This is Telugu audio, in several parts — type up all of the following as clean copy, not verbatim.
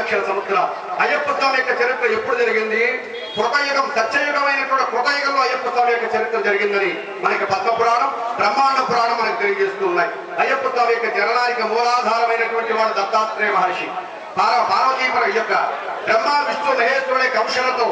లక్షల సంవత్సరాలు. అయ్యప్ప స్వామి యొక్క చరిత్ర ఎప్పుడు జరిగింది? కృతయుగం, సత్యయుగమైనటువంటి కృతయుగంలో అయ్యప్ప స్వామి యొక్క చరిత్ర జరిగిందని మనకి పద్మ పురాణం, బ్రహ్మాండ పురాణం మనకు తెలియజేస్తున్నాయి. అయ్యప్ప స్వామి యొక్క జననానికి మూలాధారమైనటువంటి వాడు దత్తాత్రేయ మహర్షి. పార్వతీపురం యొక్క బ్రహ్మ విష్ణు మహేశ్వరుడి కంశలతో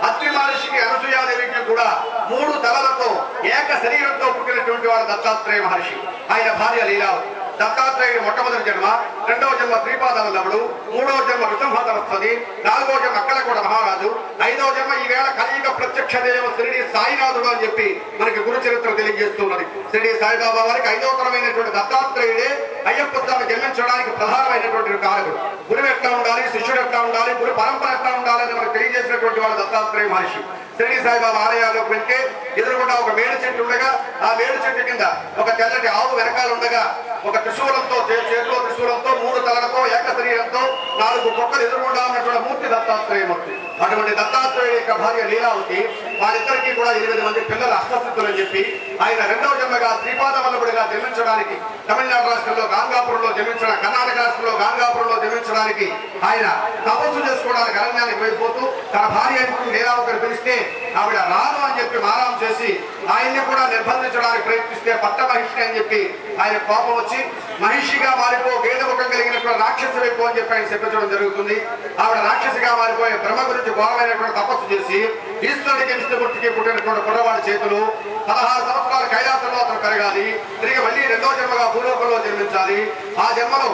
అత్రి మహర్షికి అనసూయాదేవికి కూడా 3 తలలతో ఏక శరీరంతో పుట్టినటువంటి వాడు దత్తాత్రేయ మహర్షి. ఆయన భార్య లీలావతి. దత్తాత్రేయుడు మొట్టమొదటి జన్మ, రెండవ జన్మ శ్రీపాదవల్లభుడు, మూడవ జన్మ నృసింహసరస్వతి, నాలుగవ జన్మ అక్కలకోట మహారాజు, ఐదవ జన్మ ఈవేళ కలియుగ ప్రత్యక్ష దేవ షిరిడి సాయినాథుడు అని చెప్పి మనకి గురు చరిత్ర తెలియజేస్తున్నది. షిరిడి సాయిబాబా వారికి 5వ తరమైనటువంటి దత్తాత్రేయుడే అయ్యప్ప స్వామి జన్మించడానికి ప్రధానమైనటువంటి కారకుడు. గురువు ఎట్లా ఉండాలి, శిష్యుడు ఎట్లా ఉండాలి, గురు పరంపర ఎట్లా ఉండాలి అని మనకు తెలియజేసినటువంటి వాడు దత్తాత్రేయ మహర్షి. షిరిడి సాయిబాబా ఆలయాల్లోకి వెళ్తే ఎదురుగుండా ఒక మేడి చెట్టు ఉండగా, ఆ మేడి చెట్టు కింద ఒక తెల్లటి ఆవు వెనకాల ఉండగా ఒక త్రిశూలంతో, చేతిలో త్రిశూలంతో, 3 తలలతో, ఏక శరీరంతో 4 కుక్కలు ఎదురుగుండా ఉన్నటువంటి మూర్తి దత్తాత్రేయమూర్తి. అటువంటి దత్తాత్రేయుడి యొక్క భార్య లీలావతి, వారిద్దరికీ కూడా 8 మంది పిల్లలు, అష్టసిద్ధులు అని చెప్పి ఆయన రెండవ జన్మగా శ్రీపాదవల్లభుడిగా జన్మించడానికి తమిళనాడు రాష్ట్రంలో గాంగాపురంలో జన్మించడం, కర్ణాటక రాష్ట్రంలో గాంగాపురంలో జన్మించడానికి ఆయన తపస్సు చేసుకోవడానికి అరణ్యానికి వెళ్ళిపోతూ తన భార్య లీలావతిని పిలిస్తే ఆవిడ రాను అని చెప్పి మారాం చేసి ఆయన్ని కూడా నిర్బంధించడానికి ప్రయత్నిస్తే పట్ట మహిషి అని చెప్పి ఆయన కోపం వచ్చి మహిషిగా మారిపో, గేదె ముఖం కలిగినటువంటి రాక్షసి వైపు అని చెప్పి ఆయన చెప్పించడం జరుగుతుంది. ఆవిడ రాక్షసిగా మారిపోయే బ్రహ్మ గురించి ఘోరమైనటువంటి తపస్సు చేసి ఈశ్వరుడికి విష్ణుమూర్తికి పుట్టినటువంటి కుర్రవాడి చేతులు 16 సంవత్సరాల కైలాసంలో అతను కరగాలి, తిరిగి మళ్ళీ రెండో జన్మగా భూలోకంలో జన్మించాలి. ఆ జన్మలో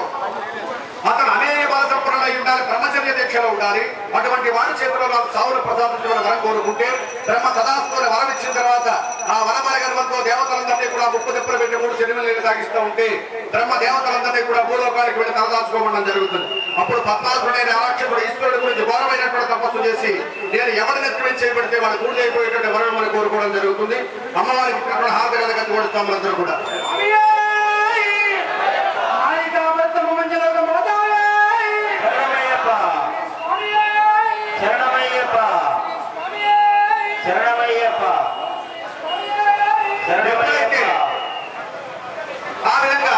అతను అనేక బల సంపన్నుడై ఉండాలి, బ్రహ్మచర్య దీక్షలో ఉండాలి. అటువంటి వారి చేతిలో నాకు సావును ప్రసాదించడం వరం కోరుకుంటే బ్రహ్మ తదాస్తుని వరం ఇచ్చిన తర్వాత ఆ వరమల గర్వంతో దేవతలందరినీ కూడా ముప్పు తిప్పలు పెట్టి 3 చెడుమలు తాగిస్తూ ఉంటే బ్రహ్మ దేవతలందరినీ కూడా భూలోకానికి వెళ్ళి తలదాచుకోవడం జరుగుతుంది. అప్పుడు పద్మాసుడైన రాక్షసుడు ఈశ్వరుడి గురించి ఘోరమైనటువంటి తపస్సు చేసి నేను ఎవరిని ఎత్తుమని చేయబడితే వాళ్ళు దూరం అయిపోయేటువంటి వరం మనం కోరుకోవడం జరుగుతుంది. అమ్మవారికి ఇచ్చినటువంటి హారతి కథ ఓడిస్తామందరూ కూడా ఆ విధంగా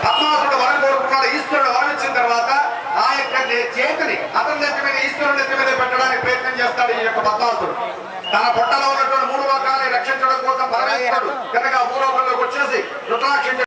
పద్మాసుడు వరం కోరుకున్నాడు. ఈశ్వరుడు వరం ఇచ్చిన తర్వాత ఆ యొక్క చేతిని అతని నెత్తి మీద, ఈశ్వరుడి నెత్తి మీద పెట్టడానికి ప్రయత్నం చేస్తాడు ఈ యొక్క పద్మాసుడు. తన పొట్టలో ఉన్నటువంటి 3 లోకాలని రక్షించడం కోసం పరమేశ్వరుడు కనుక భూలోకంలోకి వచ్చేసి రుద్రాక్ష